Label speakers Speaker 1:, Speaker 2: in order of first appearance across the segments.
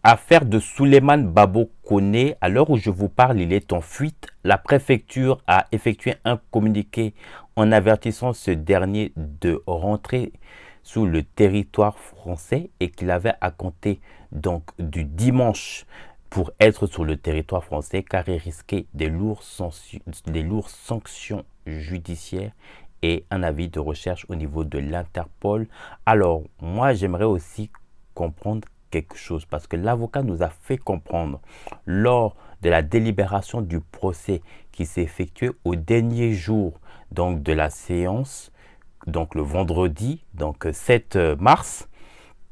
Speaker 1: Affaire de Souleymane Babo Koné, à l'heure où je vous parle, il est en fuite. La préfecture a effectué un communiqué en avertissant ce dernier de rentrer sous le territoire français et qu'il avait à compter donc du dimanche pour être sur le territoire français car il risquait des lourdes sanctions judiciaires et un avis de recherche au niveau de l'Interpol. Alors, moi, j'aimerais aussi comprendre quelque chose parce que l'avocat nous a fait comprendre lors de la délibération du procès qui s'est effectué au dernier jour donc de la séance, donc le vendredi, donc 7 mars,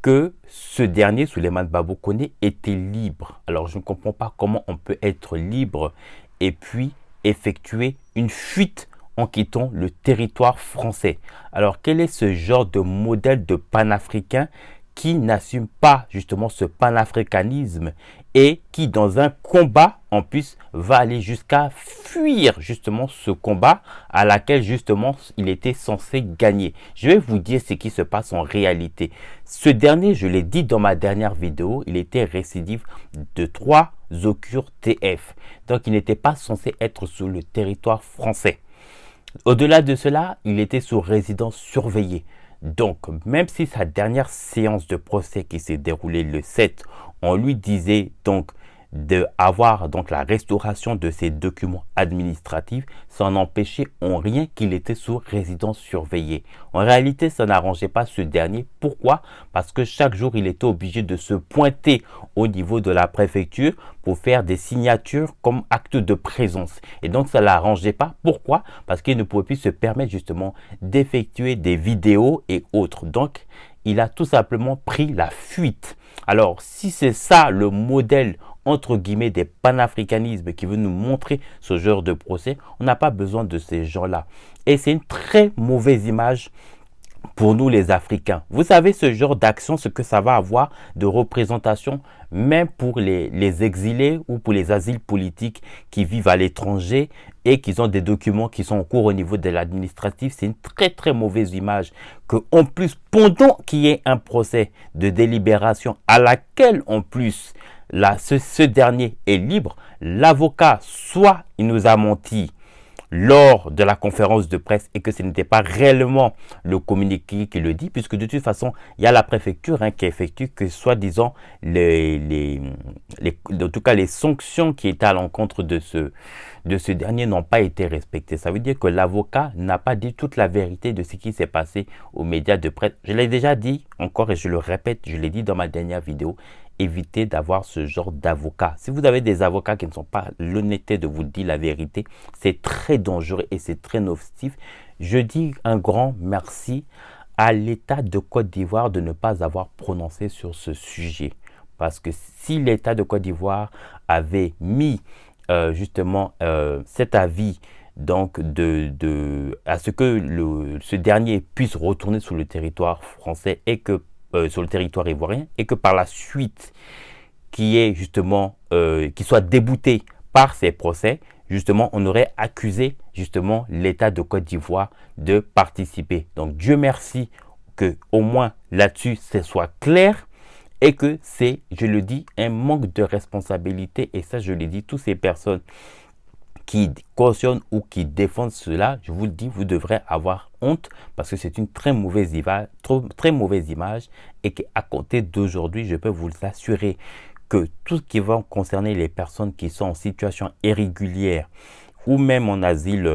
Speaker 1: que ce dernier, Souleymane Babo Koné, était libre. Alors je ne comprends pas comment on peut être libre et puis effectuer une fuite en quittant le territoire français. Alors quel est ce genre de modèle de panafricain qui n'assume pas justement ce panafricanisme et qui dans un combat en plus va aller jusqu'à fuir justement ce combat à laquelle justement il était censé gagner. Je vais vous dire ce qui se passe en réalité. Ce dernier, je l'ai dit dans ma dernière vidéo, il était récidive de 3 OQTF. Donc il n'était pas censé être sur le territoire français. Au-delà de cela, il était sous résidence surveillée. Donc, même si sa dernière séance de procès qui s'est déroulée le 7, on lui disait donc d'avoir donc la restauration de ses documents administratifs, ça n'empêchait en rien qu'il était sous résidence surveillée. En réalité, ça n'arrangeait pas ce dernier. Pourquoi? Parce que chaque jour, il était obligé de se pointer au niveau de la préfecture pour faire des signatures comme acte de présence. Et donc, ça ne l'arrangeait pas. Pourquoi? Parce qu'il ne pouvait plus se permettre justement d'effectuer des vidéos et autres. Donc, il a tout simplement pris la fuite. Alors, si c'est ça le modèle entre guillemets des panafricanismes qui veut nous montrer ce genre de procès, on n'a pas besoin de ces gens-là. Et c'est une très mauvaise image pour nous les Africains. Vous savez ce genre d'action, ce que ça va avoir de représentation, même pour les exilés ou pour les asiles politiques qui vivent à l'étranger et qui ont des documents qui sont en cours au niveau de l'administratif. C'est une très très mauvaise image que en plus, pendant qu'il y ait un procès de délibération à laquelle en plus ce dernier est libre, l'avocat soit il nous a menti lors de la conférence de presse et que ce n'était pas réellement le communiqué qui le dit, puisque de toute façon, il y a la préfecture qui effectue que soi-disant en tout cas les sanctions qui étaient à l'encontre de ce dernier n'ont pas été respectées. Ça veut dire que l'avocat n'a pas dit toute la vérité de ce qui s'est passé aux médias de presse. Je l'ai déjà dit encore et je le répète, je l'ai dit dans ma dernière vidéo, évitez d'avoir ce genre d'avocat. Si vous avez des avocats qui ne sont pas l'honnêteté de vous dire la vérité, c'est très dangereux et c'est très nocif. Je dis un grand merci à l'État de Côte d'Ivoire de ne pas avoir prononcé sur ce sujet. Parce que si l'État de Côte d'Ivoire avait mis justement cet avis donc à ce que ce dernier puisse retourner sur le territoire français et que sur le territoire ivoirien et que par la suite qui est justement qui soit débouté par ces procès, justement on aurait accusé justement l'État de Côte d'Ivoire de participer. Donc Dieu merci que au moins là-dessus ce soit clair et que c'est, je le dis, un manque de responsabilité. Et ça je le dis, toutes ces personnes qui cautionnent ou qui défendent cela, je vous le dis, vous devrez avoir honte parce que c'est une très mauvaise image et qu'à compter d'aujourd'hui, je peux vous assurer que tout ce qui va concerner les personnes qui sont en situation irrégulière ou même en asile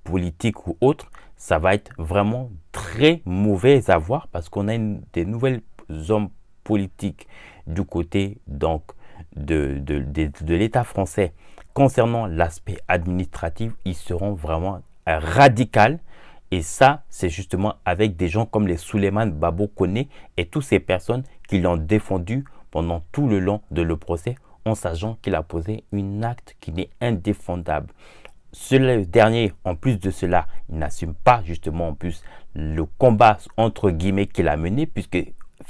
Speaker 1: politique ou autre, ça va être vraiment très mauvais à voir parce qu'on a des nouvelles hommes politiques du côté donc de l'État français. Concernant l'aspect administratif, ils seront vraiment radicaux. Et ça, c'est justement avec des gens comme les Souleymane Babo Koné et toutes ces personnes qui l'ont défendu pendant tout le long de le procès en sachant qu'il a posé un acte qui n'est indéfendable. Ce dernier, en plus de cela, il n'assume pas justement en plus le combat entre guillemets qu'il a mené puisque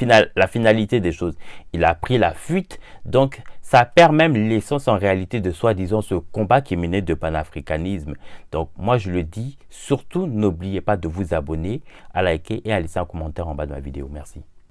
Speaker 1: la finalité des choses, il a pris la fuite, donc ça perd même l'essence en réalité de soi-disant ce combat qui menait de panafricanisme. Donc moi je le dis, surtout n'oubliez pas de vous abonner, à liker et à laisser un commentaire en bas de ma vidéo. Merci.